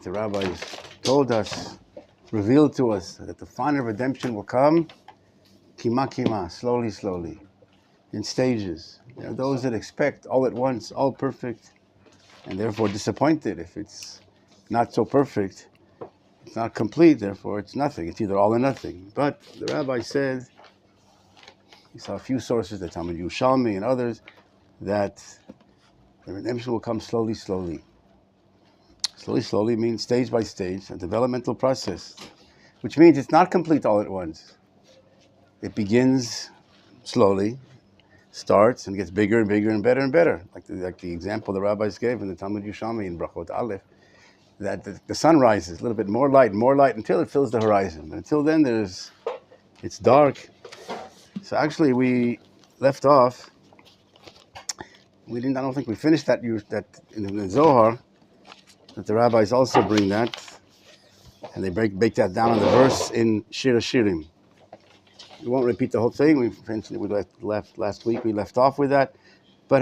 The rabbis told us, revealed to us, that the final redemption will come, kima kima, slowly, slowly, in stages. There are those that expect all at once, all perfect, and therefore disappointed if it's not so perfect. It's not complete, therefore it's nothing. It's either all or nothing. But the rabbi said, he saw a few sources, the Talmud Yerushalmi and others, that the redemption will come slowly, slowly. Slowly, slowly means stage by stage, a developmental process, which means it's not complete all at once. It begins slowly, starts, and gets bigger and bigger and better and better. Like the example the rabbis gave in the Talmud Yerushalmi in Brachot Aleph, that the sun rises, a little bit more light, until it fills the horizon. But until then, it's dark. So actually, we left off. I don't think we finished that in the Zohar. That the rabbis also bring that, and they break that down in the verse in Shir Hashirim. We won't repeat the whole thing. We left last week. We left off with that, but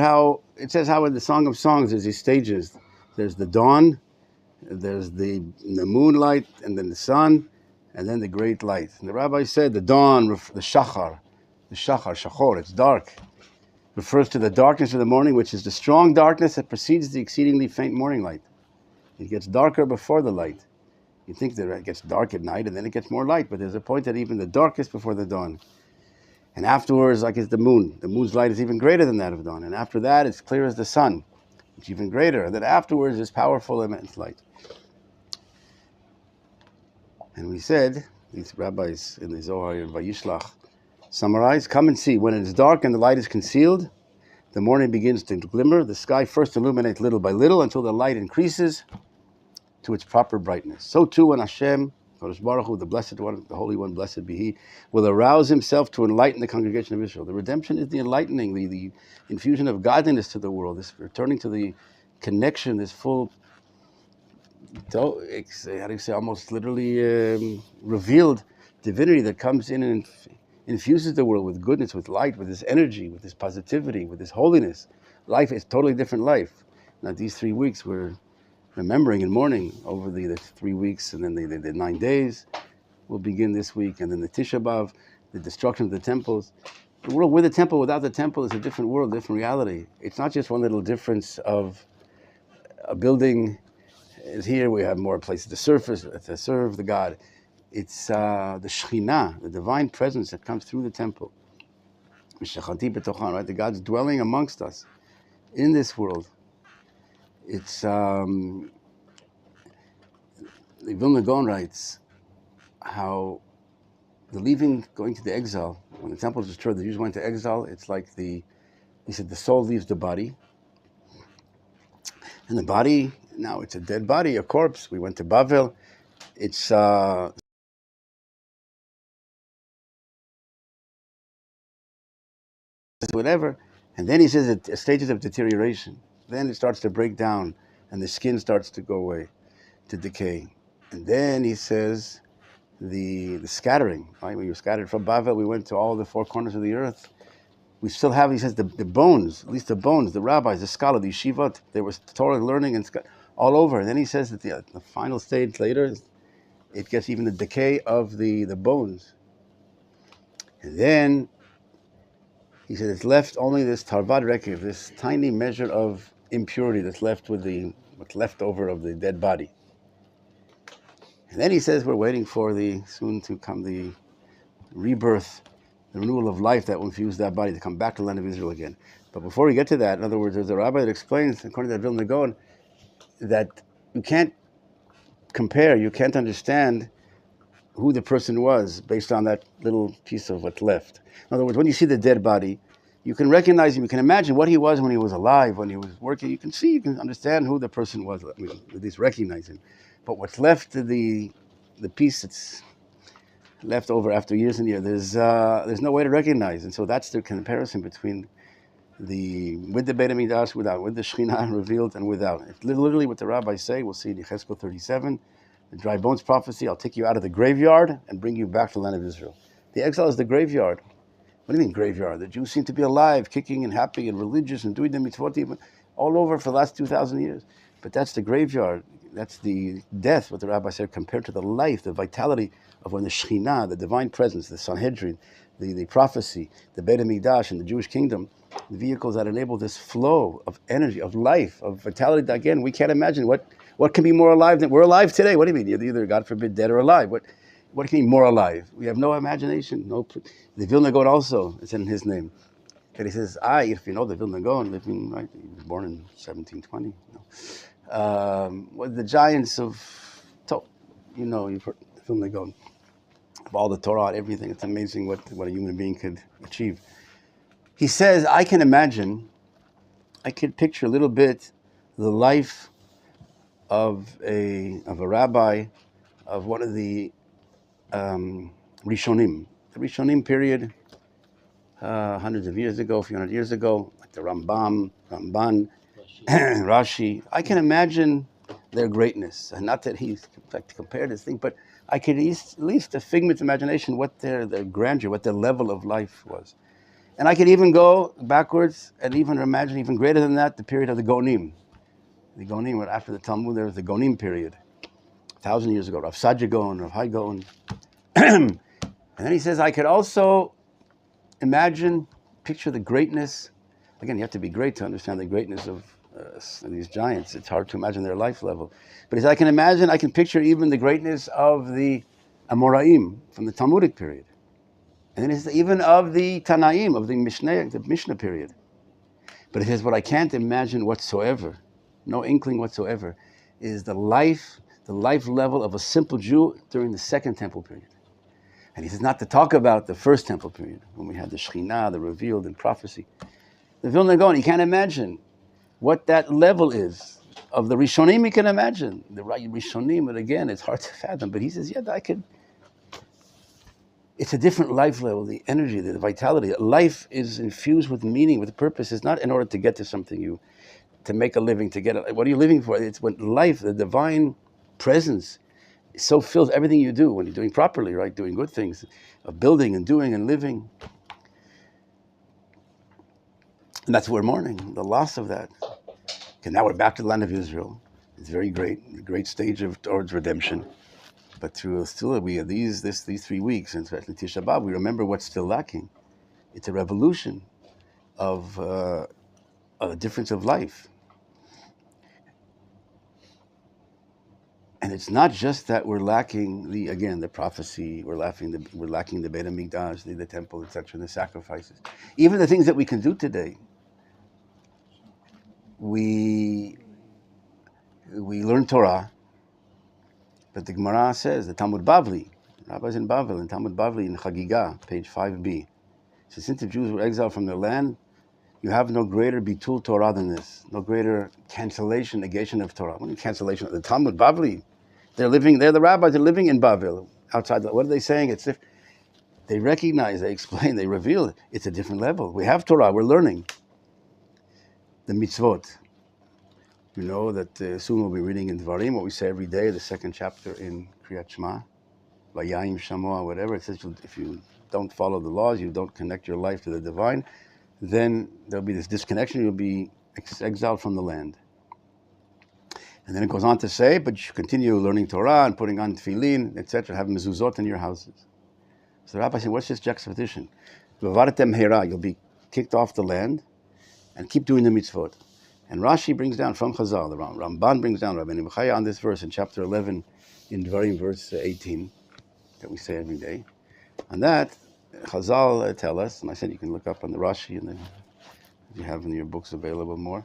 it says how in the Song of Songs there's these stages. There's the dawn, there's the moonlight, and then the sun, and then the great light. And the rabbi said the dawn, the shachar, shachor, it's dark, refers to the darkness of the morning, which is the strong darkness that precedes the exceedingly faint morning light. It gets darker before the light. You think that it gets dark at night and then it gets more light, but there's a point that even the darkest before the dawn. And afterwards, like it's the moon. The moon's light is even greater than that of dawn. And after that, it's clear as the sun. It's even greater. And then afterwards, is powerful, immense light. And we said, these rabbis in the Zohar and Vayishlach summarize, come and see. When it is dark and the light is concealed, the morning begins to glimmer. The sky first illuminates little by little until the light increases to its proper brightness. So too when Hashem, Kodesh Baruch Hu, the Blessed One, the Holy One, blessed be He, will arouse Himself to enlighten the congregation of Israel. The redemption is the enlightening, the infusion of godliness to the world, this returning to the connection, this full, how do you say, almost literally revealed divinity that comes in and infuses the world with goodness, with light, with this energy, with this positivity, with this holiness. Life is totally different life. Now these 3 weeks we're remembering and mourning over the 3 weeks, and then the 9 days will begin this week, and then the Tisha B'Av, the destruction of the temples. The world with the temple, without the temple, is a different world, different reality. It's not just one little difference of a building is here, we have more places to serve the God. It's the Shekhinah, the divine presence that comes through the temple. Right? The God's dwelling amongst us in this world. It's the Vilna Gaon writes how going to the exile, when the temple is destroyed, the Jews went to exile. It's like he said the soul leaves the body, and the body, now it's a dead body, a corpse. We went to Bavel. It's whatever, and then he says it stages of deterioration. Then it starts to break down, and the skin starts to go away, to decay. And then he says the scattering, right? When you were scattered from Bavel, we went to all the four corners of the earth. We still have, he says, the bones, at least the bones, the rabbis, the scholars, the yeshivot, they were Torah learning and all over. And then he says that the final stage later, it gets even the decay of the bones. And then he said it's left only this tarvad rekiv, this tiny measure of impurity that's left with what's left over of the dead body. And then he says we're waiting for soon to come the rebirth, the renewal of life that will infuse that body to come back to the land of Israel again. But before we get to that, in other words, there's a rabbi that explains, according to Vilna Gaon, that you can't compare, you can't understand who the person was based on that little piece of what's left. In other words, when you see the dead body, you can recognize him, you can imagine what he was when he was alive, when he was working. You can understand who the person was, at least recognize him. But what's left, the piece that's left over after years and years, there's no way to recognize. And so that's the comparison between with the Beit HaMikdash, without, with the Shekhinah revealed and without. It's literally what the rabbis say. We'll see in Yechezkel 37, the dry bones prophecy. I'll take you out of the graveyard and bring you back to the land of Israel. The exile is the graveyard. What do you mean graveyard? The Jews seem to be alive, kicking and happy and religious and doing the mitzvot even all over for the last 2,000 years. But that's the graveyard. death, what the Rabbi said, compared to the life, the vitality of when the Shekhinah, the divine presence, the Sanhedrin, the prophecy, the Beit HaMikdash, and the Jewish kingdom, the vehicles that enable this flow of energy, of life, of vitality. That, again, we can't imagine what can be more alive than we're alive today. What do you mean? You're either, God forbid, dead or alive. What can be more alive? We have no imagination. The Vilna Gaon also, it's in his name. And he says, if you know the Vilna Gaon, living, right, he was born in 1720. The giants of, you've heard the Vilna Gaon, of all the Torah, everything. It's amazing what a human being could achieve. He says, I could picture a little bit the life of a rabbi, of one of the Rishonim. The Rishonim period, hundreds of years ago, a few hundred years ago, like the Ramban, Rashi. I can imagine their greatness. And not that he's compared this thing, but I could at least a figment of imagination what their grandeur, what their level of life was. And I could even go backwards and even imagine even greater than that, the period of the Gonim. The Gonim, after the Talmud, there was the Gonim period, 1,000 years ago, Rav Sadia Gaon, Rav Hai Gaon. And then he says, I could also picture the greatness. Again, you have to be great to understand the greatness of these giants. It's hard to imagine their life level. But as I can picture even the greatness of the Amoraim from the Talmudic period. And then it's even of the Tanaim, of the Mishnah period. But it says what I can't imagine whatsoever, no inkling whatsoever, is the life level of a simple Jew during the Second Temple period. And he says not to talk about the First Temple period, when we had the Shekhinah, the revealed in prophecy. The Vilna Gaon, you can't imagine what that level is. Of the Rishonim, you can imagine. The Rishonim, but again, it's hard to fathom. But he says, I could. It's a different life level, the energy, the vitality. Life is infused with meaning, with purpose. It's not in order to get to something, to make a living, what are you living for? It's when life, the divine presence, so fills everything you do when you're doing properly, right? Doing good things, of building and doing and living. And that's what we're mourning, the loss of that. Okay, now we're back to the land of Israel. It's very great, a great stage towards redemption. But these 3 weeks, and especially Tisha B'Av, we remember what's still lacking. It's a revolution of a difference of life. And it's not just that we're lacking the prophecy, we're lacking the Beit HaMikdash, the temple, etc., the sacrifices. Even the things that we can do today, we learn Torah. But the Gemara says, the Talmud Bavli, Rabbis in Bavel, and Talmud Bavli in Chagigah, page 5b. So since the Jews were exiled from their land, you have no greater bitul Torah than this, no greater cancellation, negation of Torah. What is cancellation of the Talmud Bavli? They're the rabbis, they're living in Bavel, outside. What are they saying? They recognize, they explain, they reveal, it's a different level. We have Torah, we're learning. The mitzvot. You know that soon we'll be reading in Dvarim, what we say every day, the second chapter in Kriyat Shema, Vayayim Shamoah, whatever. It says if you don't follow the laws, you don't connect your life to the divine, then there'll be this disconnection, you'll be exiled from the land. And then it goes on to say, but you should continue learning Torah and putting on tefillin, etc., have mezuzot in your houses. So the Rabbi said, what's this juxtaposition? You'll be kicked off the land and keep doing the mitzvot. And Rashi brings down from Chazal, the Ramban brings down, Rabbi Nechaya, on this verse in chapter 11, in Dvarim, verse 18, that we say every day. On that, Chazal tell us, and I said you can look up on the Rashi, and then you have in your books available more.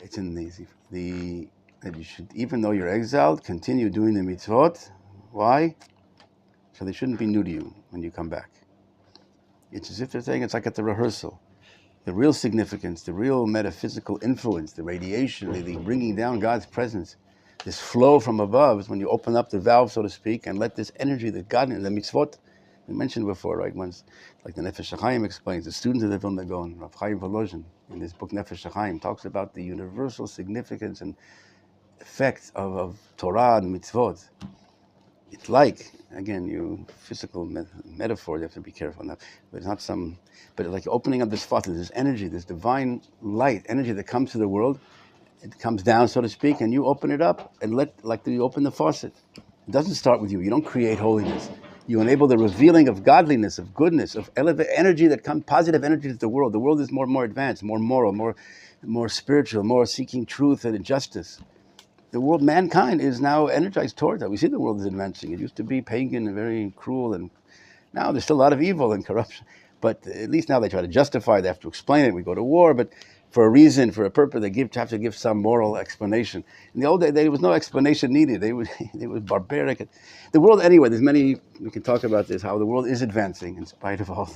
It's in that you should, even though you're exiled, continue doing the mitzvot. Why? So they shouldn't be new to you when you come back. It's as if they're saying it's like at the rehearsal. The real significance, the real metaphysical influence, the radiation, the bringing down God's presence, this flow from above is when you open up the valve, so to speak, and let this energy that God, in the mitzvot, we mentioned before, right? Once, like the Nefesh HaChaim explains, the student of the Vilna Gaon, Rav Chaim Volozhin, in his book Nefesh HaChaim, talks about the universal significance and effect of Torah and mitzvot. It's like, again, physical metaphor, you have to be careful now, but it's not but like opening up this faucet, this energy, this divine light, energy that comes to the world, It comes down, so to speak, and you open it up and like you open the faucet. It doesn't start with you. You don't create holiness. You enable the revealing of godliness, of goodness, of energy that comes, positive energy to the world. The world is more and more advanced, more moral, more spiritual, more seeking truth and justice. The world, mankind is now energized towards that. We see the world is advancing. It used to be pagan and very cruel, and now there's still a lot of evil and corruption. But at least now they try to justify it. They have to explain it. We go to war, but for a reason, for a purpose, they have to give some moral explanation. In the old days, there was no explanation needed. It was barbaric. The world, anyway, there's many, we can talk about this, how the world is advancing in spite of all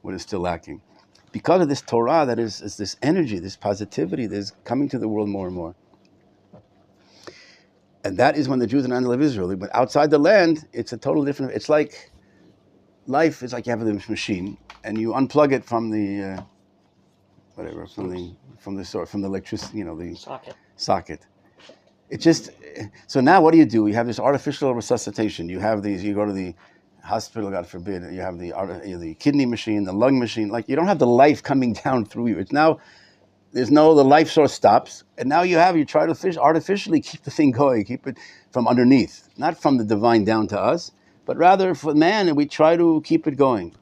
what is still lacking. Because of this Torah, that is this energy, this positivity that is coming to the world more and more. And that is when the Jews and the land of Israel, but outside the land, it's a total different, it's like, life is like you have this machine, and you unplug it from the, from the electricity, the socket. It just, so now what do? You have this artificial resuscitation. You have these, you go to the hospital, God forbid, you have the kidney machine, the lung machine, like you don't have the life coming down through you. It's now, the life source stops, and now you try to artificially keep the thing going, keep it from underneath, not from the divine down to us, but rather for man, and we try to keep it going.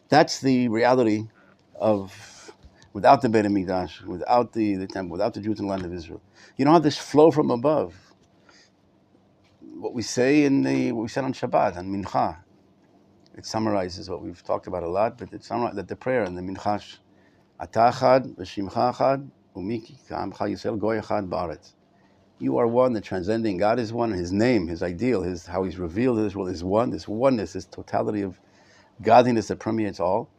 That's the reality of, without the Beit HaMikdash, without the temple, without the Jews in the land of Israel. You don't have this flow from above. What we say what we said on Shabbat, on Mincha, it summarizes what we've talked about a lot, but it summarizes that the prayer in the Mincha, Ata Echad, V'Shimcha Echad, U'Miki Ka'amcha Yisrael Goy Echad Ba'aretz. You are one, the transcending God is one, His name, His ideal, how He's revealed in this world is one, this oneness, this totality of godliness that permeates all.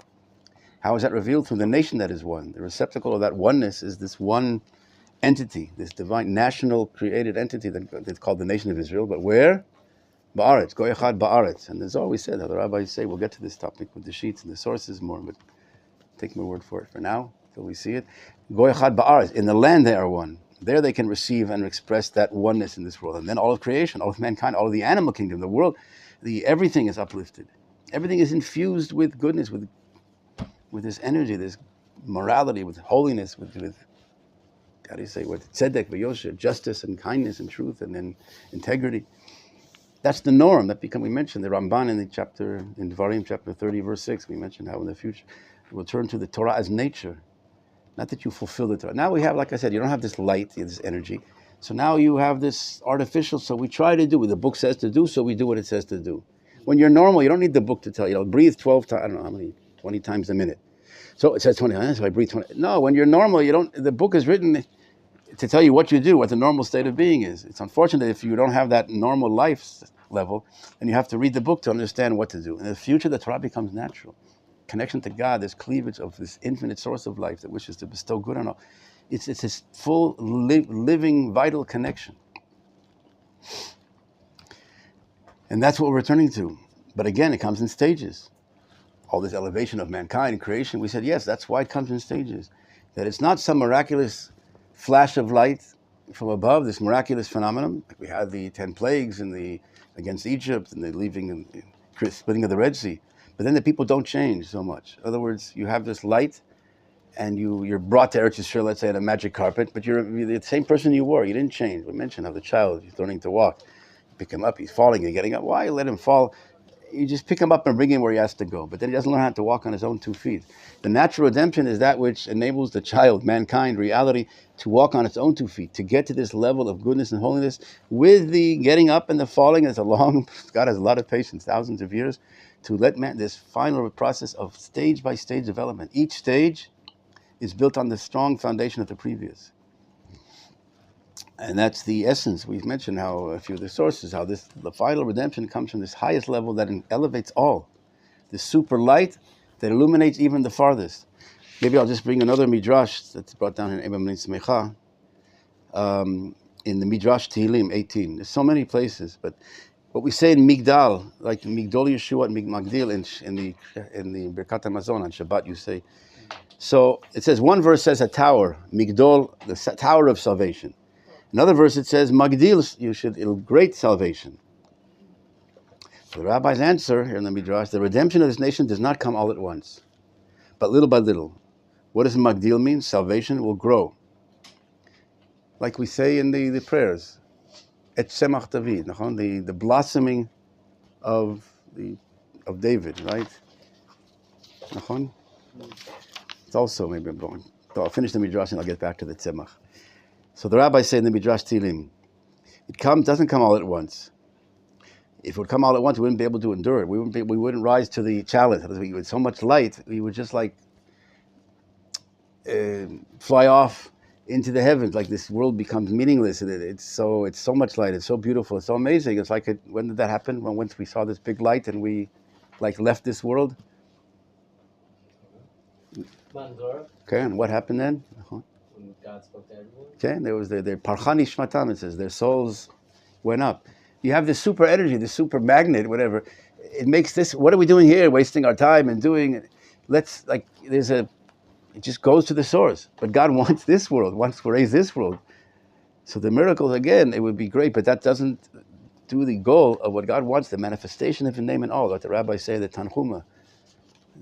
How is that revealed? Through the nation that is one. The receptacle of that oneness is this one entity, this divine, national, created entity that's called the nation of Israel. But where? Ba'aretz, Goy Echad Ba'aretz. And there's always said, how the rabbis say, we'll get to this topic with the sheets and the sources more, but take my word for it for now, till we see it. Goy Echad Ba'aretz, in the land they are one. There they can receive and express that oneness in this world. And then all of creation, all of mankind, all of the animal kingdom, the world, everything is uplifted. Everything is infused with goodness, with this energy, this morality, with holiness, with how do you say, with tzedek, v'yosher, justice and kindness and truth and then integrity. That's the norm. We mentioned the Ramban in Dvarim chapter 30, verse 6, we mentioned how in the future we'll turn to the Torah as nature. Not that you fulfill the Torah. Now we have, like I said, you don't have this light, this energy. So now you have this artificial, so we try to do what the book says to do, so we do what it says to do. When you're normal, you don't need the book to tell you, breathe 12 times, I don't know how many, 20 times a minute. So it says 20, so I breathe 20. No, when you're normal, the book is written to tell you what you do, what the normal state of being is. It's unfortunate if you don't have that normal life level, and you have to read the book to understand what to do. In the future, the Torah becomes natural. Connection to God, this cleavage of this infinite source of life that wishes to bestow good on all. It's this full, living, vital connection. And that's what we're returning to. But again, it comes in stages. All this elevation of mankind and creation, we said, yes, that's why it comes in stages. That it's not some miraculous flash of light from above, this miraculous phenomenon. Like we had the 10 plagues against Egypt and the splitting of the Red Sea. But then the people don't change so much. In other words, you have this light and you're brought to Eretz Yisrael, let's say, on a magic carpet, but you're the same person you were. You didn't change. We mentioned how the child, he's learning to walk. You pick him up, he's falling, you're getting up. Why? You let him fall. You just pick him up and bring him where he has to go. But then he doesn't learn how to walk on his own 2 feet. The natural redemption is that which enables the child, mankind, reality, to walk on its own 2 feet, to get to this level of goodness and holiness with the getting up and the falling. It's God has a lot of patience, thousands of years, to let this final process of stage by stage development. Each stage is built on the strong foundation of the previous. And that's the essence. We've mentioned how a few of the sources, how the final redemption comes from this highest level that elevates all. This super light that illuminates even the farthest. Maybe I'll just bring another midrash that's brought down in Ebam Nitzmecha, in the Midrash Tehillim 18. There's so many places, but what we say in Migdal, like Migdol Yeshua and Magdil in the Birkat HaMazon on Shabbat, you say. So it says, one verse says a tower, Migdol, the tower of salvation. Another verse it says, Magdil, great salvation. So the rabbi's answer here in the Midrash, the redemption of this nation does not come all at once, but little by little. What does Magdil mean? Salvation will grow. like we say in the prayers, Et Shemach David, the blossoming of David, right? It's also maybe wrong. So I'll finish the midrash and I'll get back to the tzemach. So the rabbis say in the midrash Tilim, doesn't come all at once. If it would come all at once, we wouldn't be able to endure it. We wouldn't rise to the challenge. With so much light, we would just like fly off into the heavens. Like this world becomes meaningless. It's so much light. It's so beautiful. It's so amazing. It's like when did that happen? Once we saw this big light and we like left this world. Okay, and what happened then? When God spoke to everyone. Okay, there was their parchani shmatam. It says their souls went up. You have this super energy, this super magnet, whatever. It makes this. What are we doing here? Wasting our time and doing. It just goes to the source. But God wants this world. Wants to raise this world. So the miracles again, it would be great, but that doesn't do the goal of what God wants. The manifestation of His name and all. What the rabbis say, the Tanhuma,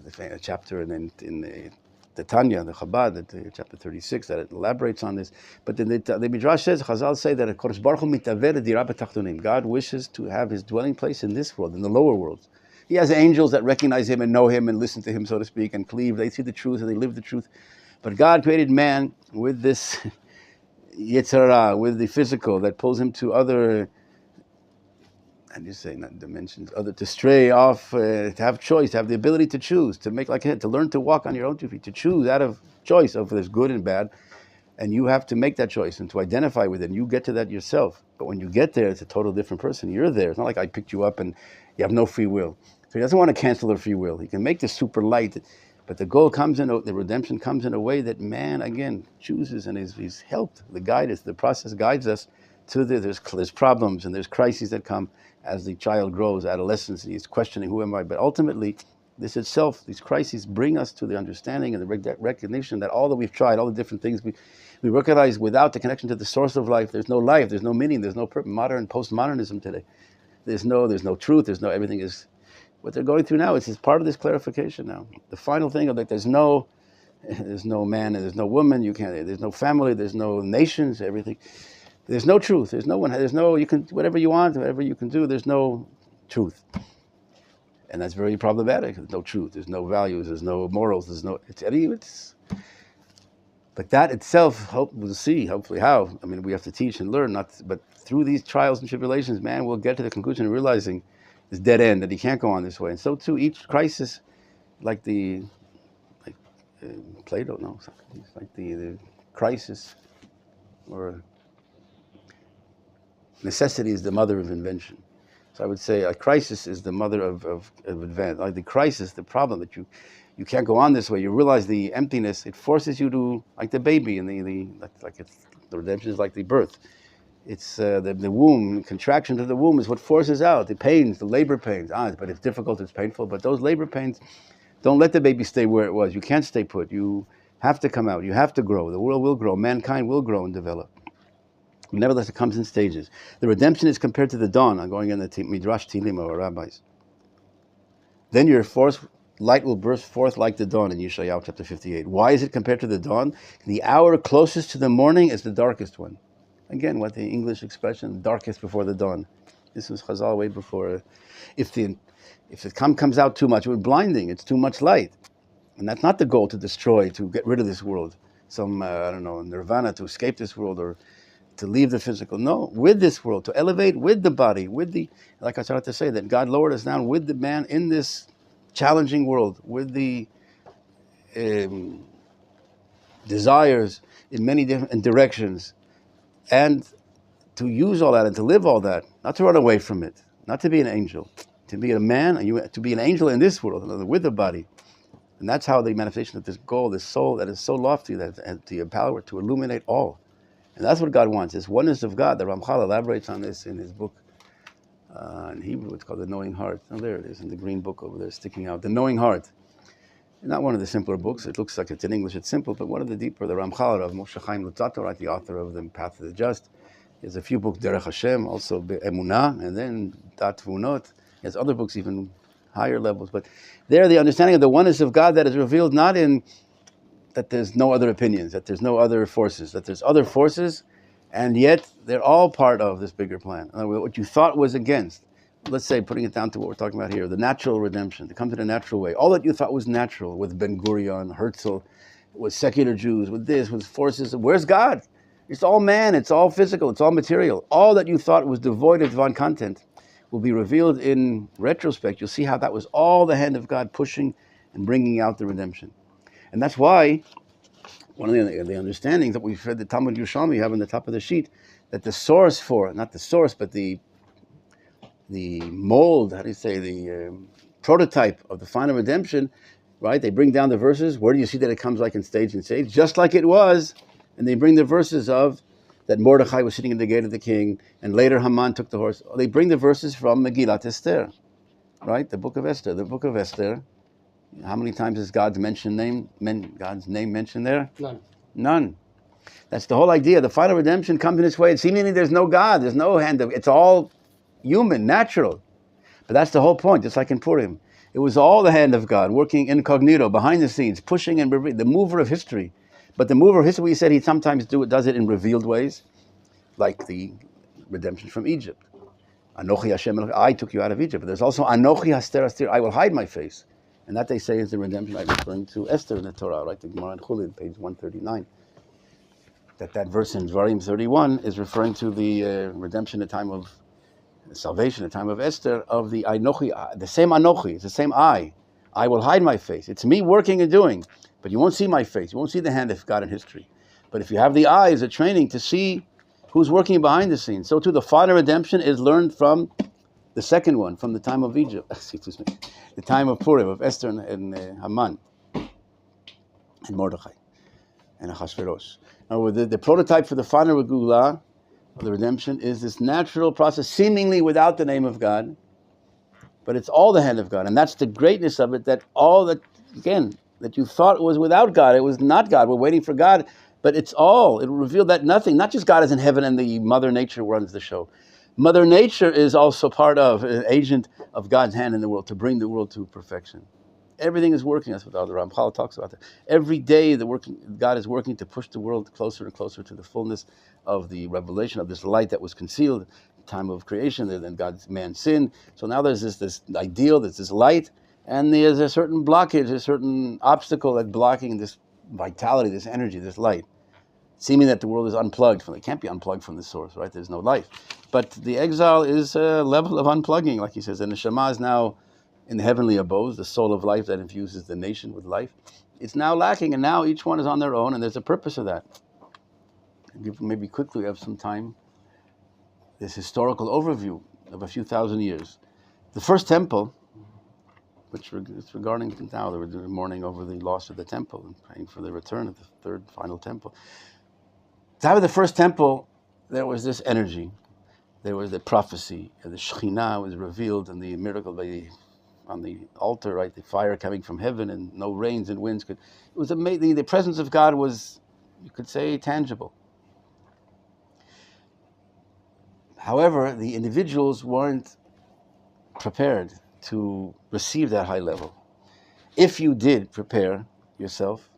the chapter, and then in the Tanya, the Chabad, chapter 36, that it elaborates on this. But then the Midrash says, Chazal say that Kodesh Baruch Hu mitaver dira b'tachtonim. God wishes to have His dwelling place in this world, in the lower worlds. He has angels that recognize Him and know Him and listen to Him, so to speak, and cleave. They see the truth and they live the truth. But God created man with this Yetzirah, with the physical that pulls him to other, and you say not dimensions, to stray off, to have choice, to have the ability to choose, to make like to learn to walk on your own 2 feet, to choose out of choice of there's good and bad, and you have to make that choice and to identify with it. And you get to that yourself. But when you get there, it's a total different person. You're there. It's not like I picked you up and you have no free will. So He doesn't want to cancel their free will. He can make this super light, but the goal comes in, the redemption comes in a way that man again chooses and he's helped. The process guides us to there's problems and there's crises that come as the child grows, adolescence, he's questioning who am I. But ultimately, this itself, these crises bring us to the understanding and the recognition that all that we've tried, all the different things we recognize without the connection to the source of life, there's no meaning, there's no modern postmodernism today. There's no truth, there's no everything is. What they're going through now is part of this clarification now. The final thing of like there's no man and there's no woman, there's no family, there's no nations, everything. There's no truth. There's no one. There's no, you can, whatever you want, whatever you can do, there's no truth. And that's very problematic. There's no truth. There's no values. There's no morals. But that itself, we'll see, hopefully how. I mean, we have to teach and learn, but through these trials and tribulations, man will get to the conclusion of realizing this dead end, that he can't go on this way. And so too, each crisis, like Plato, no, it's like the crisis, or necessity is the mother of invention. So I would say a crisis is the mother of advance. Like the crisis, the problem that you can't go on this way. You realize the emptiness. It forces you to, like the baby, and the redemption is like the birth. It's the womb, contraction of the womb is what forces out the pains, the labor pains. But it's difficult, it's painful. But those labor pains, don't let the baby stay where it was. You can't stay put. You have to come out. You have to grow. The world will grow. Mankind will grow and develop. Nevertheless, it comes in stages. The redemption is compared to the dawn. I'm going in the Midrash Tilim of our rabbis. Then light will burst forth like the dawn in Yeshayahu chapter 58. Why is it compared to the dawn? The hour closest to the morning is the darkest one. Again, what the English expression, darkest before the dawn. This was Chazal way before. If the comes out too much, it would be blinding. It's too much light. And that's not the goal, to destroy, to get rid of this world. Some, nirvana, to escape this world, or to leave the physical. No, with this world, to elevate with the body, like I started to say, that God lowered us down with the man in this challenging world, with the desires in many different directions, and to use all that and to live all that, not to run away from it, not to be an angel, to be a man, and to be an angel in this world, with the body. And that's how the manifestation of this goal, this soul that is so lofty, that has the power to illuminate all. And that's what God wants, this oneness of God. The Ramchal elaborates on this in his book. In Hebrew, it's called The Knowing Heart. Oh, there it is, in the green book over there, sticking out. The Knowing Heart. Not one of the simpler books. It looks like it's in English, it's simple, but one of the deeper. The Ramchal of Moshe Luzzatto, right, the author of The Path of the Just. He has a few books, Derech Hashem, also Emunah, and then Dat Vunot. He has other books, even higher levels. But there, the understanding of the oneness of God that is revealed not in that there's no other opinions, that there's no other forces, that there's other forces, And yet, they're all part of this bigger plan. In other words, what you thought was against, let's say, putting it down to what we're talking about here, the natural redemption, to come to the natural way. All that you thought was natural with Ben Gurion, Herzl, with secular Jews, with this, with forces, where's God? It's all man, it's all physical, it's all material. All that you thought was devoid of divine content will be revealed in retrospect. You'll see how that was all the hand of God pushing and bringing out the redemption. And that's why one of the understandings that we've read the Talmud Yerushalmi, you have on the top of the sheet, that the source for, not the source, but the mold, how do you say, the prototype of the final redemption, right? They bring down the verses. Where do you see that it comes like in stage and stage? Just like it was. And they bring the verses of that Mordechai was sitting in the gate of the king, and later Haman took the horse. They bring the verses from Megillat Esther, right? The book of Esther. The book of Esther. How many times is God's name mentioned there? None. None. That's the whole idea. The final redemption comes in this way. Seemingly there's no God. There's no hand of. It's all human, natural. But that's the whole point. Just like in Purim, it was all the hand of God working incognito, behind the scenes, pushing and the mover of history. But the mover of history, we said he sometimes does it in revealed ways, like the redemption from Egypt. Anochi Hashem, I took you out of Egypt. But there's also Anochi Haster Astir, I will hide my face. And that they say is the redemption, like referring to Esther in the Torah, right? The Gemara in Chulin, page 139. That verse in Dvarim 31 is referring to the redemption at the time of salvation, at the time of Esther, of the Anochi, the same Anochi, it's the same I. I will hide my face. It's me working and doing, but you won't see my face. You won't see the hand of God in history. But if you have the eyes, the training to see who's working behind the scenes, so too the final redemption is learned from the second one, from the time of Egypt, excuse me, the time of Purim, of Esther and Haman, and Mordechai, and Achashverosh. Now, the prototype for the final Geula, the redemption, is this natural process, seemingly without the name of God, but it's all the hand of God. And that's the greatness of it, that all that, again, that you thought was without God, it was not God. We're waiting for God, but it revealed that nothing, not just God is in heaven and the Mother Nature runs the show. Mother Nature is also part of, an agent of God's hand in the world to bring the world to perfection. Everything is working. That's what the Ramchal talks about. That. Every day, God is working to push the world closer and closer to the fullness of the revelation of this light that was concealed at the time of creation. Then man sinned. So now there's this ideal, there's this light, and there's a certain blockage, a certain obstacle that's blocking this vitality, this energy, this light. Seeming that the world is unplugged from it. Can't be unplugged from the source, right? There's no life. But the exile is a level of unplugging, like he says. And the Shema is now in the heavenly abodes, the soul of life that infuses the nation with life. It's now lacking, and now each one is on their own, and there's a purpose of that. Maybe quickly, we have some time. This historical overview of a few thousand years. The first temple, which is regarding now, they were mourning over the loss of the temple and praying for the return of the third final temple. At the time of the first temple, there was this energy. There was the prophecy, and the Shekhinah was revealed, and the miracle on the altar, right? The fire coming from heaven, and no rains and winds could. It was amazing. The presence of God was, you could say, tangible. However, the individuals weren't prepared to receive that high level. If you did prepare yourself,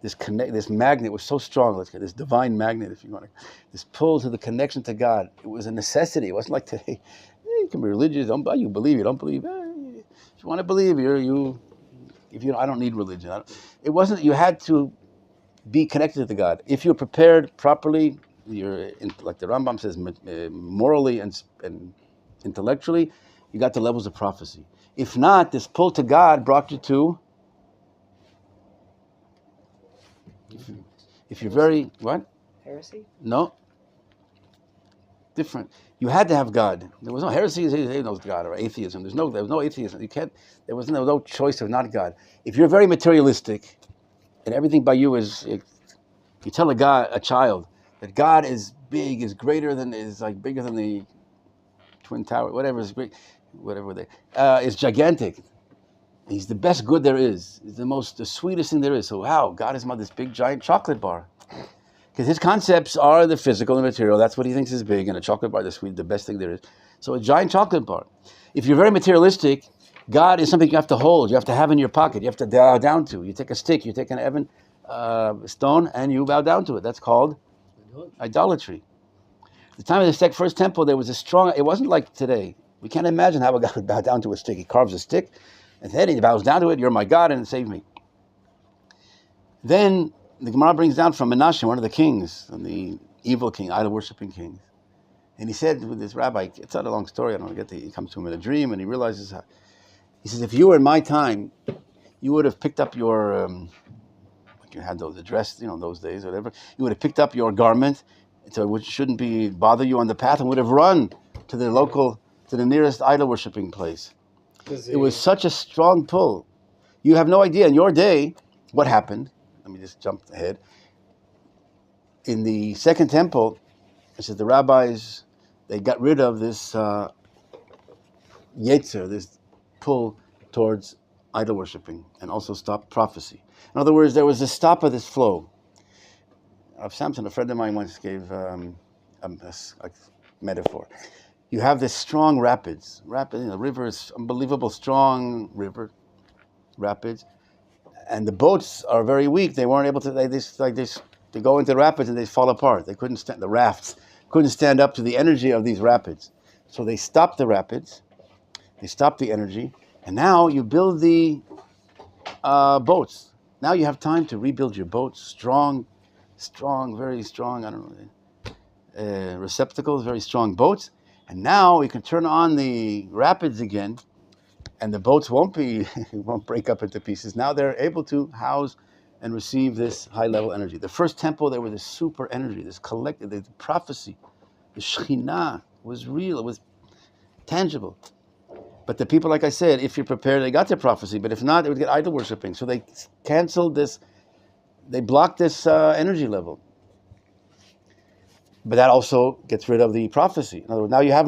this magnet was so strong, this divine magnet, if you want to, this pull to the connection to God, it was a necessity. It wasn't like today, you can be religious, you believe, you don't believe. If you want to believe, I don't need religion. It wasn't, you had to be connected to God. If you're prepared properly, like the Rambam says, morally and intellectually, you got the levels of prophecy. If not, this pull to God brought you to, if you're very, what? Heresy? No. Different. You had to have God. There was no heresy, there was God, or atheism. There was no atheism. There was no choice of not God. If you're very materialistic, and everything by you is, you tell a child that God is big, is greater than, is like bigger than the Twin Tower, whatever is big, is gigantic. He's the best good there is. He's the sweetest thing there is. So how? God is this big giant chocolate bar. Because his concepts are the physical and material. That's what he thinks is big. And a chocolate bar, the best thing there is. So a giant chocolate bar. If you're very materialistic, God is something you have to hold. You have to have in your pocket. You have to bow down to. You take a stick. You take an stone, and you bow down to it. That's called idolatry. At the time of the first temple, there was a strong, it wasn't like today. We can't imagine how a guy would bow down to a stick. He carves a stick, and then he bows down to it, you're my God, and save me. Then the Gemara brings down from Menashe, one of the kings, the evil king, idol-worshipping kings. And he said with this rabbi, it's not a long story, I don't get he comes to him in a dream, and he realizes, he says, if you were in my time, you would have picked up your, you had those dress, those days, whatever, you would have picked up your garment, so it shouldn't bother you on the path, and would have run to the nearest idol-worshipping place. It was such a strong pull. You have no idea, in your day, what happened. Let me just jump ahead. In the second temple, it says the rabbis, they got rid of this yetzer, this pull towards idol worshipping, and also stopped prophecy. In other words, there was a stop of this flow. Samson, a friend of mine, once gave a metaphor. You have this strong rapids. The river is unbelievable, strong river, rapids. And the boats are very weak. They weren't able to. They go into the rapids and they fall apart. They couldn't stand. The rafts couldn't stand up to the energy of these rapids. So they stopped the rapids. They stopped the energy, and now you build the boats. Now you have time to rebuild your boats. Strong, very strong. I don't know. Receptacles, very strong boats. And now you can turn on the rapids again. And the boats won't break up into pieces. Now they're able to house and receive this high-level energy. The first temple, there was this super energy, this collective, the prophecy, the Shekhinah was real, it was tangible. But the people, like I said, if you're prepared, they got their prophecy. But if not, they would get idol worshipping. So they canceled this, they blocked this energy level. But that also gets rid of the prophecy. In other words, now you have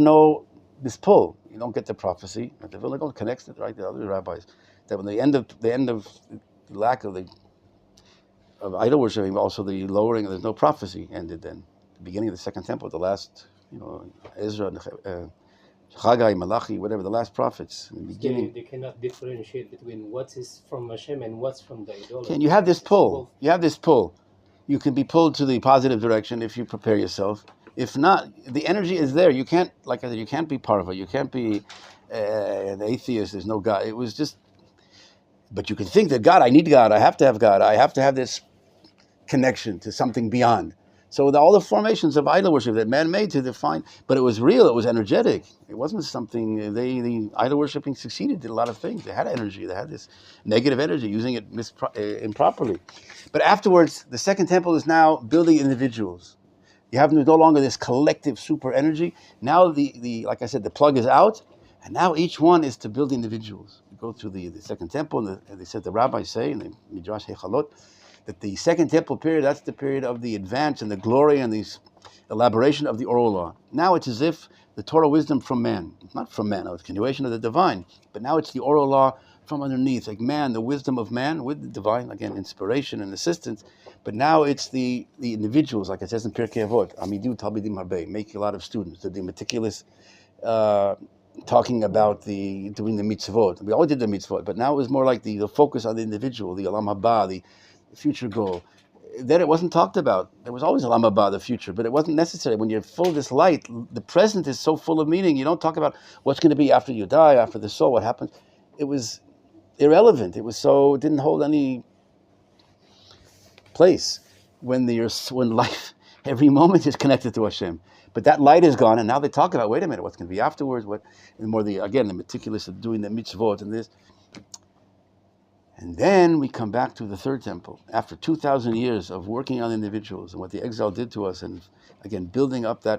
this pull. You don't get the prophecy. The Vilna connects it, right? The other rabbis, that when the end of the lack of idol worshiping, also the lowering, there's no prophecy ended then. The beginning of the second temple, the last, Ezra, Haggai, Malachi, whatever, the last prophets. In the beginning. They cannot differentiate between what is from Hashem and what's from the idol. You have this pull. You can be pulled to the positive direction if you prepare yourself. If not, the energy is there. You can't, like I said, you can't be part of it. You can't be an atheist. There's no God. It was just, but you can think that God, I need God. I have to have God. I have to have this connection to something beyond. So all the formations of idol worship that man made to define, but it was real. It was energetic. It wasn't something, the idol worshiping succeeded, did a lot of things. They had energy. They had this negative energy, using it improperly. But afterwards, the second temple is now building individuals. You have no longer this collective super energy. Now like I said, the plug is out, and now each one is to build individuals. You go to the second temple, and they said the rabbis say in the Midrash Hechalot that the second temple period, that's the period of the advance and the glory and the elaboration of the oral law. Now it's as if the Torah wisdom from man, not from man, it's a continuation of the divine, but now it's the oral law from underneath, like man, the wisdom of man with the divine, again, inspiration and assistance. But now it's the individuals, like it says in Pirkei Avot, Amidu Talmidim Harbei, making a lot of students, the meticulous, talking about doing the mitzvot. We all did the mitzvot, but now it was more like the focus on the individual, the Olam Haba, the future goal. Then it wasn't talked about. There was always Olam Haba, the future, but it wasn't necessary. When you're full of this light, the present is so full of meaning. You don't talk about what's going to be after you die, after the soul, what happens. It was irrelevant. It didn't hold any place when life, every moment is connected to Hashem. But that light is gone, and now they talk about, wait a minute, what's going to be afterwards? The meticulous of doing the mitzvot and this. And then we come back to the third temple. After 2,000 years of working on individuals and what the exile did to us, and again, building up the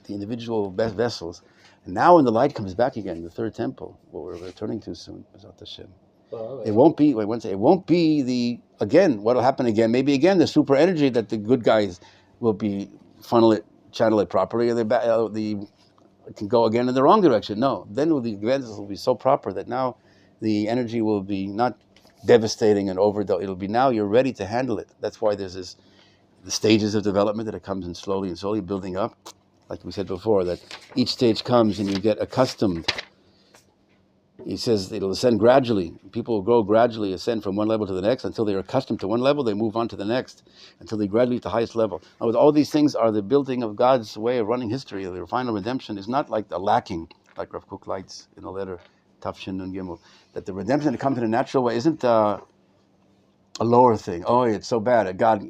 individual vessels. And now when the light comes back again, the third temple, what we're returning to soon, B'ezrat Hashem. It won't be, what will happen again, maybe again, the super energy that the good guys will be channel it properly, and it can go again in the wrong direction. No, then the advances will be so proper that now the energy will be not devastating and overdose. It'll be now you're ready to handle it. That's why there's the stages of development that it comes in slowly building up. Like we said before, that each stage comes and you get accustomed He says it'll ascend gradually. People will grow gradually, ascend from one level to the next until they're accustomed to one level. They move on to the next until they gradually reach the highest level. Now, all these things are the building of God's way of running history. The final redemption is not like the lacking, like Rav Kook writes in a letter, Tafshin and Gimel, that the redemption that comes in a natural way isn't a lower thing. Oh, it's so bad. God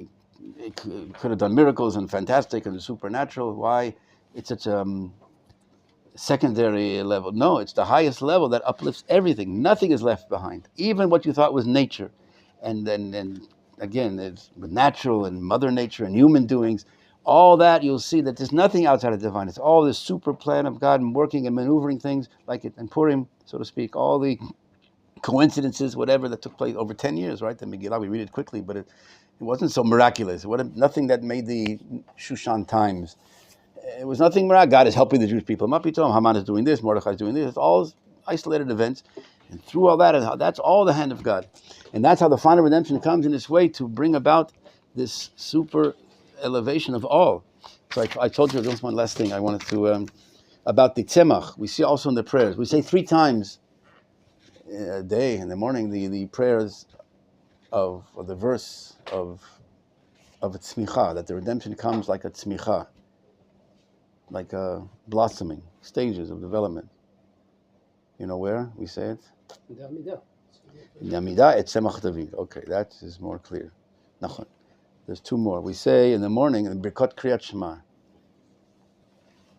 could have done miracles and fantastic and supernatural. Why? It's such a secondary level. No, it's the highest level that uplifts everything. Nothing is left behind. Even what you thought was nature. And then again, it's natural and mother nature and human doings. All that you'll see that there's nothing outside of the divine. It's all this super plan of God and working and maneuvering things like it in Purim, so to speak. All the coincidences, whatever that took place over 10 years, right? The Megillah, we read it quickly, but it wasn't so miraculous. Nothing that made the Shushan times. It was nothing miraculous. God is helping the Jewish people. Haman is doing this, Mordechai is doing this. It's all isolated events. And through all that, that's all the hand of God. And that's how the final redemption comes in this way to bring about this super elevation of all. So I told you, this one last thing I wanted to, about the tzemach. We see also in the prayers. We say 3 times a day in the morning the prayers of the verse of a tzmicha, that the redemption comes like a tzmicha, like a blossoming, stages of development. You know where we say it? The Amidah. In the Amidah, et tzemach David. Okay, that is more clear. Nachon. There's 2 more. We say in the morning, in Birkat Kriyat Shema.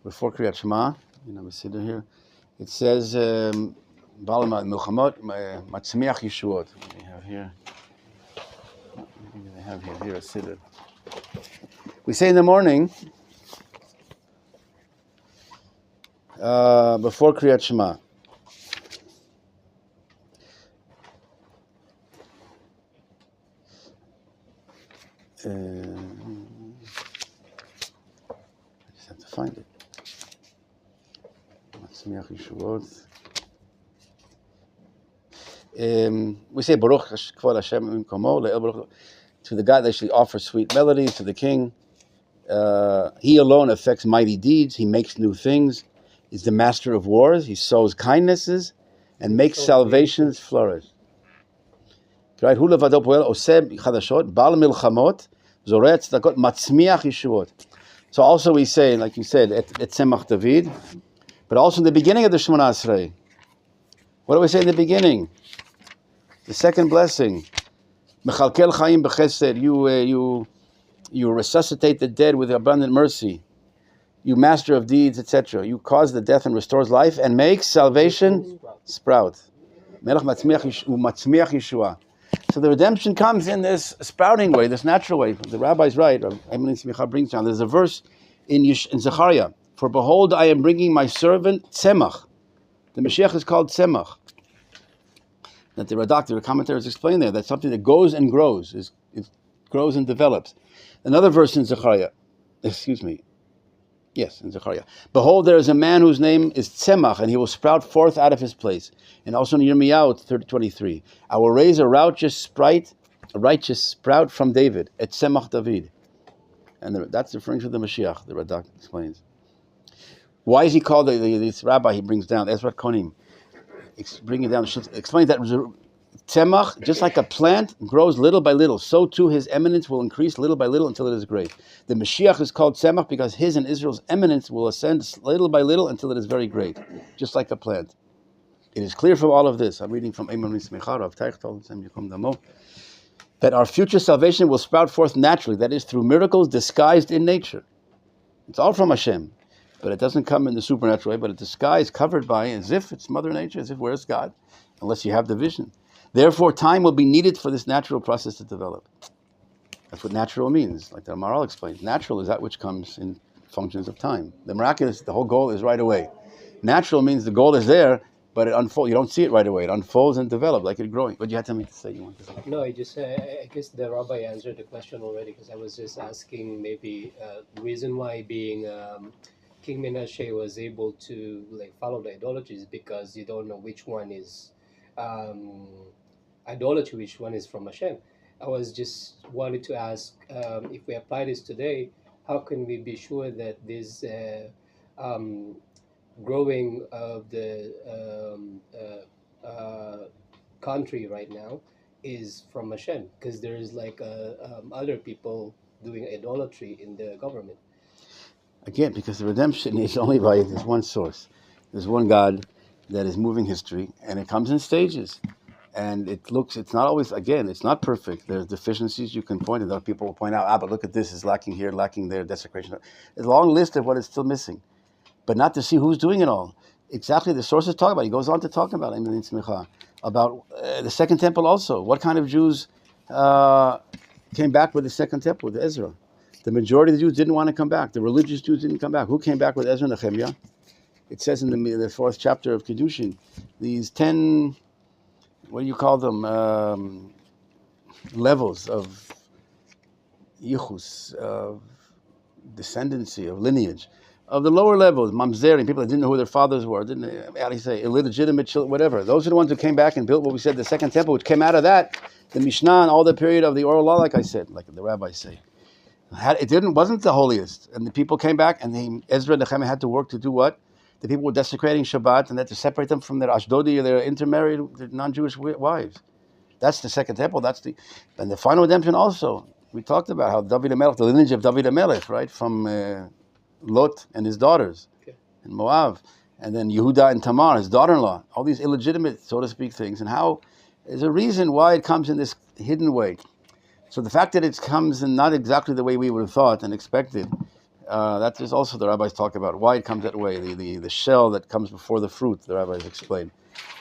Before Kriyat Shema, we sit here, it says, Ba'al Milchamot, Matzmiach Yeshuot. We have here. They have here a siddur. We say in the morning, before Kriyat Shema, I just have to find it. Matzmiach Yeshuot. We say Baruch Kvod Hashem Imkomo Le'el Baruch, to the God that actually offers sweet melodies to the King. He alone effects mighty deeds. He makes new things. He's the master of wars. He sows kindnesses and makes salvations flourish. Right? Hu levado poel oseh chadashot bal milchamot zoreh tzedakot matzmiach yeshuot. So also we say, like you said, et tzemach David, but also in the beginning of the Shemona Esrei. What do we say in the beginning? The second blessing, Mechalkel Chaim b'chesed, you resuscitate the dead with abundant mercy. You master of deeds, etc. You cause the death and restores life and makes salvation sprout. Melech matzmiach Yeshua. So the redemption comes in this sprouting way, this natural way. The rabbi's right. Emily Smicha brings down. There's a verse in Zechariah. For behold, I am bringing my servant Tzemach. The Mashiach is called Tzemach. That the commentators explain there. That's something that goes and grows. It grows and develops. Another verse in Zechariah. Yes, in Zechariah. Behold, there is a man whose name is Tzemach, and he will sprout forth out of his place. And also in Yirmiyahu 30:23, I will raise a righteous sprout from David, et Tzemach David. And that's referring to the Mashiach, the Radak explains. Why is he called, this rabbi he brings down, Ezrat Konim, bringing down, explains that Tzemach, just like a plant, grows little by little. So too his eminence will increase little by little until it is great. The Mashiach is called Tzemach because his and Israel's eminence will ascend little by little until it is very great, just like a plant. It is clear from all of this, I'm reading from Eiman Mismechar of Teichtol, that our future salvation will sprout forth naturally, that is, through miracles disguised in nature. It's all from Hashem, but it doesn't come in the supernatural way, but it's disguised, covered by, as if it's Mother Nature, as if where's God, unless you have the vision. Therefore, time will be needed for this natural process to develop. That's what natural means, like the Maharal explains. Natural is that which comes in functions of time. The miraculous, the whole goal is right away. Natural means the goal is there, but it unfolds. You don't see it right away. It unfolds and develops like it's growing. But you had something to say. You want to say? No, I guess the rabbi answered the question already, because I was just asking maybe the reason why being King Menashe was able to follow the idolatry is because you don't know which one is idolatry, which one is from Hashem. I was just wanted to ask, if we apply this today, how can we be sure that this growing of the country right now is from Machon, because there's like other people doing idolatry in the government. Again, because the redemption is only by this one source. There's one God that is moving history, and it comes in stages. And it's not always, again, it's not perfect. There's deficiencies you can point at. People will point out, but look at this, is lacking here, lacking there, desecration. There's a long list of what is still missing, but not to see who's doing it all. Exactly, the sources talk about it. He goes on to talk about the Second Temple also. What kind of Jews came back with the Second Temple, with Ezra? The majority of the Jews didn't want to come back. The religious Jews didn't come back. Who came back with Ezra and Nehemiah? It says in the fourth chapter of Kiddushin, these 10, what do you call them, levels of yichus, of descendancy, of lineage. Of the lower levels, mamzerim, people that didn't know who their fathers were, how do you say, illegitimate children, whatever. Those are the ones who came back and built what we said, the Second Temple, which came out of that, the Mishnah, and all the period of the oral law, like I said, like the rabbis say. Wasn't the holiest, and the people came back, and Ezra and Nehemiah had to work to do what? The people were desecrating Shabbat, and they had to separate them from their Ashdodi, their intermarried, their non-Jewish wives. That's the Second Temple. And the final redemption also. We talked about how David HaMelech, the lineage of David HaMelech, right, from Lot and his daughters, in Moab, and then Yehuda and Tamar, his daughter-in-law. All these illegitimate, so to speak, things, and how there's a reason why it comes in this hidden way. So the fact that it comes in not exactly the way we would have thought and expected, that is also the rabbis talk about why it comes that way. The shell that comes before the fruit, the rabbis explain.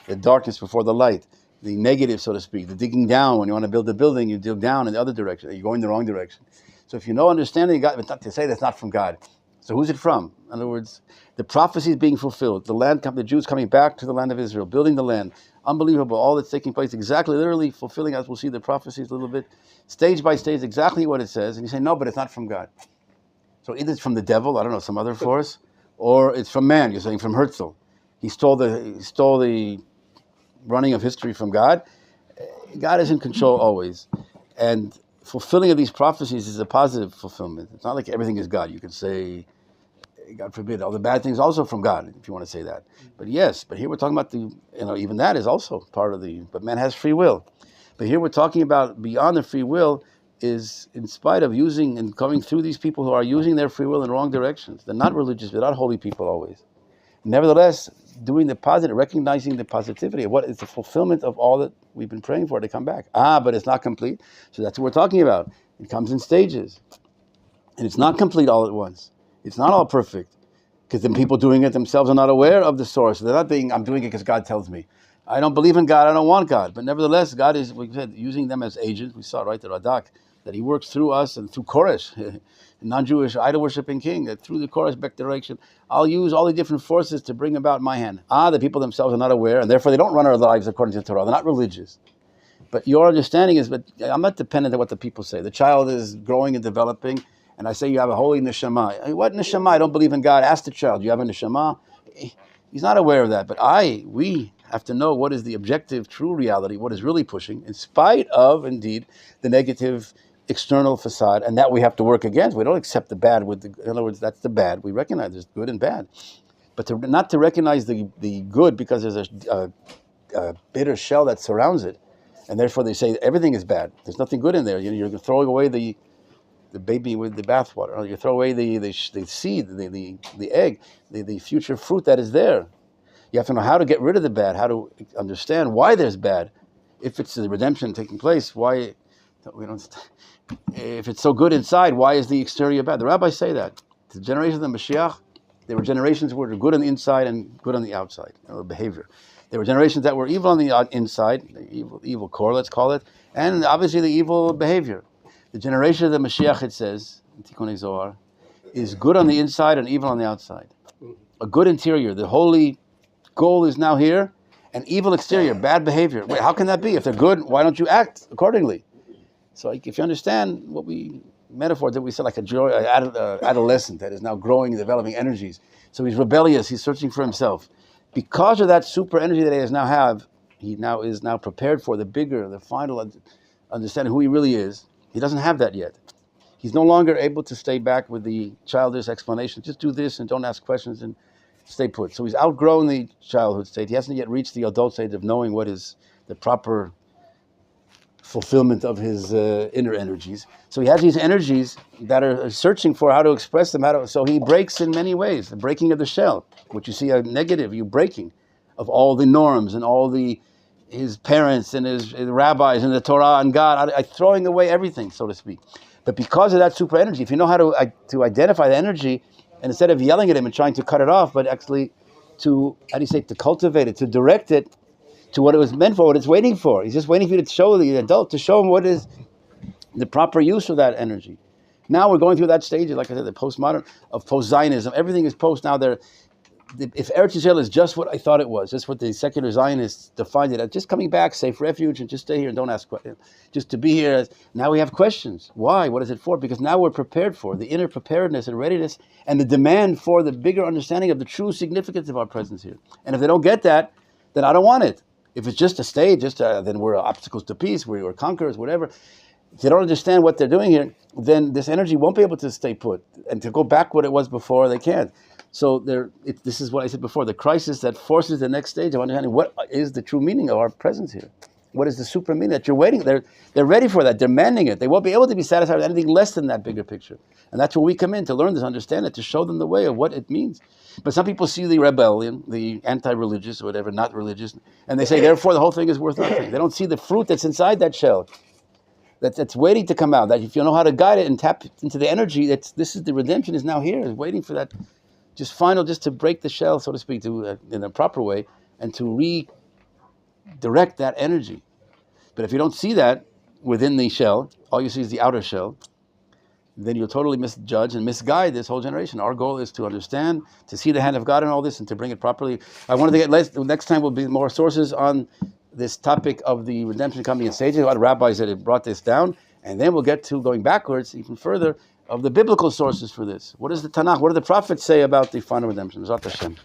The darkness before the light. The negative, so to speak. The digging down. When you want to build a building, you dig down in the other direction. You're going the wrong direction. So if you know understanding God, but not to say that's not from God. So who's it from? In other words, the prophecy is being fulfilled. The Jews coming back to the land of Israel, building the land. Unbelievable. All that's taking place exactly, literally fulfilling, as we'll see the prophecies a little bit, stage by stage, exactly what it says. And you say, no, but it's not from God. So either it's from the devil, I don't know, some other force, or it's from man. You're saying from Herzl. He stole the running of history from God. God is in control always. And fulfilling of these prophecies is a positive fulfillment. It's not like everything is God. You could say, God forbid, all the bad things also from God, if you want to say that. But yes, but here we're talking about even that is also part of but man has free will. But here we're talking about beyond the free will is in spite of using and coming through these people who are using their free will in wrong directions. They're not religious, they're not holy people always. Nevertheless, doing the positive, recognizing the positivity of what is the fulfillment of all that we've been praying for to come back. But it's not complete. So that's what we're talking about. It comes in stages. And it's not complete all at once. It's not all perfect. Because the people doing it themselves are not aware of the source. They're not being, I'm doing it because God tells me. I don't believe in God, I don't want God. But nevertheless, God is, we said, using them as agents. We saw, right, the Radak, that he works through us and through Koresh, non-Jewish idol-worshipping king, that through the Koresh back direction, I'll use all the different forces to bring about my hand. The people themselves are not aware, and therefore they don't run our lives according to the Torah. They're not religious. But your understanding is, but I'm not dependent on what the people say. The child is growing and developing, and I say you have a holy neshama. What neshama? I don't believe in God. Ask the child, you have a neshama? He's not aware of that. But we have to know what is the objective, true reality, what is really pushing, in spite of, indeed, the negative external facade, and that we have to work against. We don't accept the bad in other words, that's the bad. We recognize there's good and bad. But not to recognize the good because there's a bitter shell that surrounds it, and therefore they say everything is bad. There's nothing good in there. You're throwing away the baby with the bathwater. You throw away the seed, the egg, the future fruit that is there. You have to know how to get rid of the bad, how to understand why there's bad. If it's the redemption taking place, why we don't? If it's so good inside, why is the exterior bad? The rabbis say that. The generation of the Mashiach, there were generations who were good on the inside and good on the outside, behavior. There were generations that were evil on the inside, the evil core, let's call it, and obviously the evil behavior. The generation of the Mashiach, it says, in Tikkun Zohar, is good on the inside and evil on the outside. A good interior, the holy goal is now here, and evil exterior, bad behavior. Wait, how can that be? If they're good, why don't you act accordingly? So if you understand metaphor that we said, like adolescent that is now growing and developing energies. So he's rebellious, he's searching for himself. Because of that super energy that he is now prepared for the final understanding who he really is. He doesn't have that yet. He's no longer able to stay back with the childish explanation. Just do this and don't ask questions. And stay put. So he's outgrown the childhood state. He hasn't yet reached the adult state of knowing what is the proper fulfillment of his inner energies. So he has these energies that are searching for how to express them. So he breaks in many ways. The breaking of the shell, which you see a negative, you breaking of all the norms and all his parents and his rabbis and the Torah and God, I throwing away everything, so to speak. But because of that super energy, if you know how to identify the energy, and instead of yelling at him and trying to cut it off, but actually to cultivate it, to direct it to what it was meant for, what it's waiting for. He's just waiting for you to show the adult, to show him what is the proper use of that energy. Now we're going through that stage, like I said, the postmodern, of post-Zionism. Everything is post now. If Eretz Yisrael is just what I thought it was, just what the secular Zionists defined it as, just coming back, safe refuge, and just stay here and don't ask questions, just to be here. Now we have questions. Why? What is it for? Because now we're prepared for the inner preparedness and readiness and the demand for the bigger understanding of the true significance of our presence here. And if they don't get that, then I don't want it. If it's just a stage, then we're obstacles to peace, we're conquerors, whatever. If they don't understand what they're doing here, then this energy won't be able to stay put. And to go back what it was before, they can't. So this is what I said before, the crisis that forces the next stage of understanding what is the true meaning of our presence here. What is the super meaning that you're waiting? They're ready for that, demanding it. They won't be able to be satisfied with anything less than that bigger picture. And that's where we come in, to learn this, understand it, to show them the way of what it means. But some people see the rebellion, the anti-religious or whatever, not religious, and they say, therefore, the whole thing is worth nothing. They don't see the fruit that's inside that shell, that's waiting to come out. That if you know how to guide it and tap into the energy, the redemption is now here, is waiting for that just to break the shell, so to speak, in a proper way, and to redirect that energy. But if you don't see that within the shell, all you see is the outer shell, then you'll totally misjudge and misguide this whole generation. Our goal is to understand, to see the hand of God in all this, and to bring it properly. I wanted to get, next time will be more sources on this topic of the redemption coming in stages, a lot of rabbis that have brought this down, and then we'll get to going backwards even further of the biblical sources for this. What does the Tanakh, what do the prophets say about the final redemption? Zat Hashem.